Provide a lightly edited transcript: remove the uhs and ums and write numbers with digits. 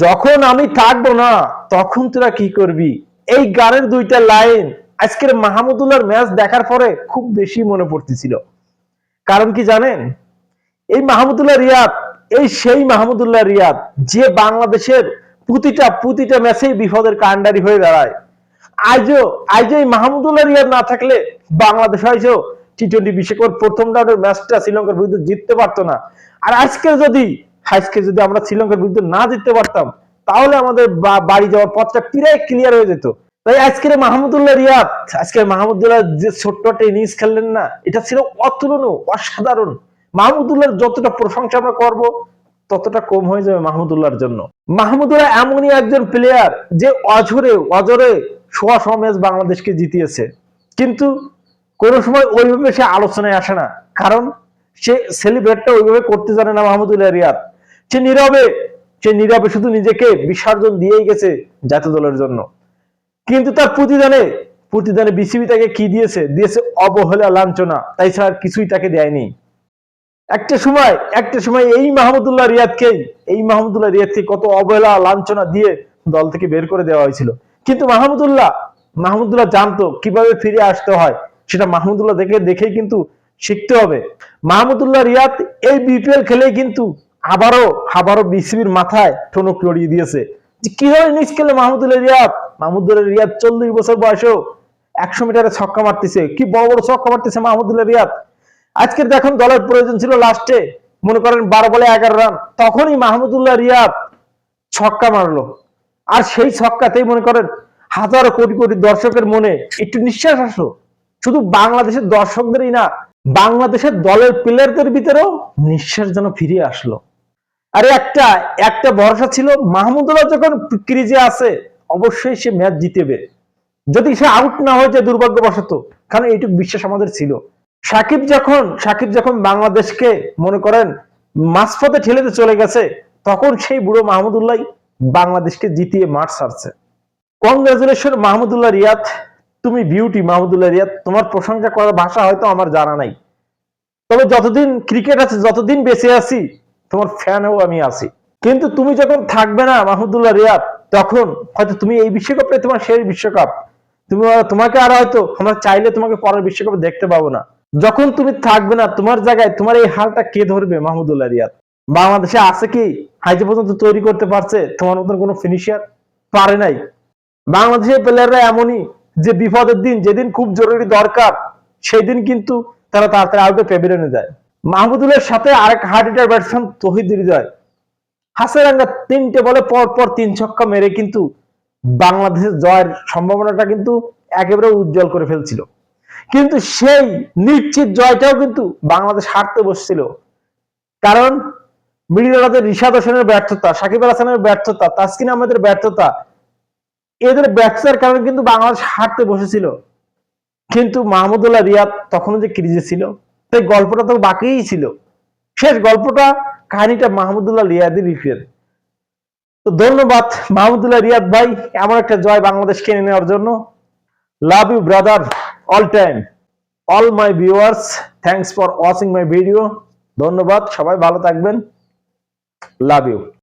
যখন আমি থাকবো না তখন তোরা কি করবি। এই গানের দুইটা লাইন আজকের মাহমুদুল্লাহর ম্যাচ দেখার পরে খুব বেশি মনে পড়তেছিল। কারণ কি জানেন, এই মাহমুদুল্লাহ রিয়াদ, এই সেই মাহমুদুল্লাহ রিয়াদ যে বাংলাদেশের প্রতিটা ম্যাচেই বিপদের কাণ্ডারি হয়ে দাঁড়ায়। আজও আজও এই মাহমুদুল্লাহ রিয়াদ না থাকলে বাংলাদেশ হয়তো টি-20 বিশ্বকাপের প্রথম রাউন্ডের ম্যাচটা শ্রীলঙ্কার বিরুদ্ধে জিততে পারতো না। আর আজকে যদি আমরা শ্রীলঙ্কার বিরুদ্ধে না জিততে পারতাম, তাহলে আমাদের বাড়ি যাওয়ার পথটা প্রায় ক্লিয়ার হয়ে যেত। তাই আজকের মাহমুদুল্লাহ যে ছোট্ট একটা ইনিংস খেললেন না, এটা ছিল অতুলনীয়, অসাধারণ। মাহমুদুল্লাহর যতটা প্রশংসা আমরা করব, ততটা কম হয়ে যাবে মাহমুদুল্লাহর জন্য। মাহমুদুল্লাহ এমনই একজন প্লেয়ার যে অজরে সোয়া ম্যাচ বাংলাদেশকে জিতিয়েছে, কিন্তু কোনো সময় ওইভাবে সে আলোচনায় আসে না। কারণ সে সেলিব্রেটটা ওইভাবে করতে জানে না। মাহমুদুল্লাহ রিয়াদ সে নীরবে শুধু নিজেকে বিসর্জন দিয়েই গেছে জাতীয় দলের জন্য। কিন্তু তার প্রতিদানে বিসিবি তাকে কি দিয়েছে অবহেলা, লাঞ্ছনা, তাই ছাড়া কিছুই তাকে দেয়নি। একটা সময় এই মাহমুদুল্লাহ রিয়াদকে কত অবহেলা, লাঞ্ছনা দিয়ে দল থেকে বের করে দেওয়া হয়েছিল। কিন্তু মাহমুদুল্লাহ জানতো কিভাবে ফিরে আসতে হয়। সেটা মাহমুদুল্লাহ দেখেই কিন্তু শিখতে হবে। মাহমুদুল্লাহ রিয়াদ এই বিপিএল খেলেই কিন্তু আবারও বিসিবির মাথায় ঠনক লড়িয়ে দিয়েছে যে কিভাবে ইনিংস খেলে মাহমুদুল্লাহ রিয়াদ 40 বছর বয়সেও 100 মিটারে ছক্কা মারতেছে। কি বড় বড় ছক্কা মারতেছে মাহমুদুল্লাহ রিয়াদ। আজকের দেখুন, দলের প্রয়োজন ছিল লাস্টে, মনে করেন 12 বলে 11 রান, তখনই মাহমুদুল্লাহ রিয়াদ ছক্কা মারলো। আর সেই ছক্কাতেই মনে করেন হাজারো কোটি কোটি দর্শকের মনে একটু নিঃশ্বাস আসলো। শুধু বাংলাদেশের দর্শকদেরই না, বাংলাদেশের দলের প্লেয়ারদের ভিতরেও নিঃশ্বাস যেন ফিরে আসলো। আরে একটা ভরসা ছিল, মাহমুদুল্লাহ যখন ক্রিজে আছে অবশ্যই সে ম্যাচ জিতেবে, যদি সে আউট না হয়ে যায় দুর্ভাগ্যবশত। কারণ এইটুকু বিশ্বাস আমাদের ছিল। সাকিব যখন বাংলাদেশকে মনে করেন মাঝপথে ঠেলেতে চলে গেছে, তখন সেই বুড়ো মাহমুদুল্লাহ বাংলাদেশকে জিতিয়ে মাঠ ছাড়ছে। কংগ্রেচুলেশন মাহমুদুল্লাহ রিয়াদ, তুমি বিউটি মাহমুদুল্লাহ রিয়াদ। তোমার প্রশংসা করার ভাষা হয়তো আমার জানা নাই, তবে যতদিন ক্রিকেট আছে, যতদিন বেঁচে আছি, তোমার ফ্যানও আমি আছি। কিন্তু তুমি যখন থাকবে না মাহমুদুল্লাহ রিয়াদ, তখন হয়তো তুমি এই বিশ্বকাপে তোমার শেষ বিশ্বকাপ, তোমাকে আর হয়তো আমরা চাইলে তোমাকে পরের বিশ্বকাপে দেখতে পাবো না। যখন তুমি থাকবে না, তোমার জায়গায় তোমার এই হালটা কে ধরবে মাহমুদুল্লাহ রিয়াদ? বাংলাদেশে আছে কি আজ পর্যন্ত তৈরি করতে পারছে তোমার মতন কোনো ফিনিশার? পারে নাই। বাংলাদেশের প্লেয়াররা এমনই যে বিপদের দিন, যেদিন খুব জরুরি দরকার, সেই দিন কিন্তু তারা তাড়াতাড়ি আউটে প্যাভিলিয়নে যায়। মাহমুদুল্লাহর সাথে আরেক হার্ড হিটার ব্যাটসম্যান তৌহিদ হৃদয়, হাসেরাঙ্গা 3টে বলে পর 3 ছক্কা মেরে কিন্তু বাংলাদেশের জয়ের সম্ভাবনাটা কিন্তু একেবারে উজ্জ্বল করে ফেলছিল। কিন্তু সেই নিশ্চিত জয়টাও কিন্তু বাংলাদেশ হারতে বসছিল। কারণ মিডল অর্ডারে রিশাদ হোসেনের ব্যর্থতা, সাকিব আল হাসানের ব্যর্থতা, তাসকিন আহমেদের ব্যর্থতা, এদের ব্যর্থতার কারণে কিন্তু বাংলাদেশ হারতে বসেছিল। কিন্তু মাহমুদুল্লাহ রিয়াদ তখনও যে ক্রিজে ছিল, তাই গল্পটা তো বাকিই ছিল। শেষ গল্পটা, কাহিনীটা মাহমুদুল্লাহ রিয়াদই লিখেন। তো ধন্যবাদ মাহমুদুল্লাহ রিয়াদ ভাই, এমন একটা জয় বাংলাদেশকে এনে নেওয়ার জন্য। Love you brother, all time. All my viewers, thanks for watching my video. ধন্যবাদ, সবাই ভালো থাকবেন। Love you.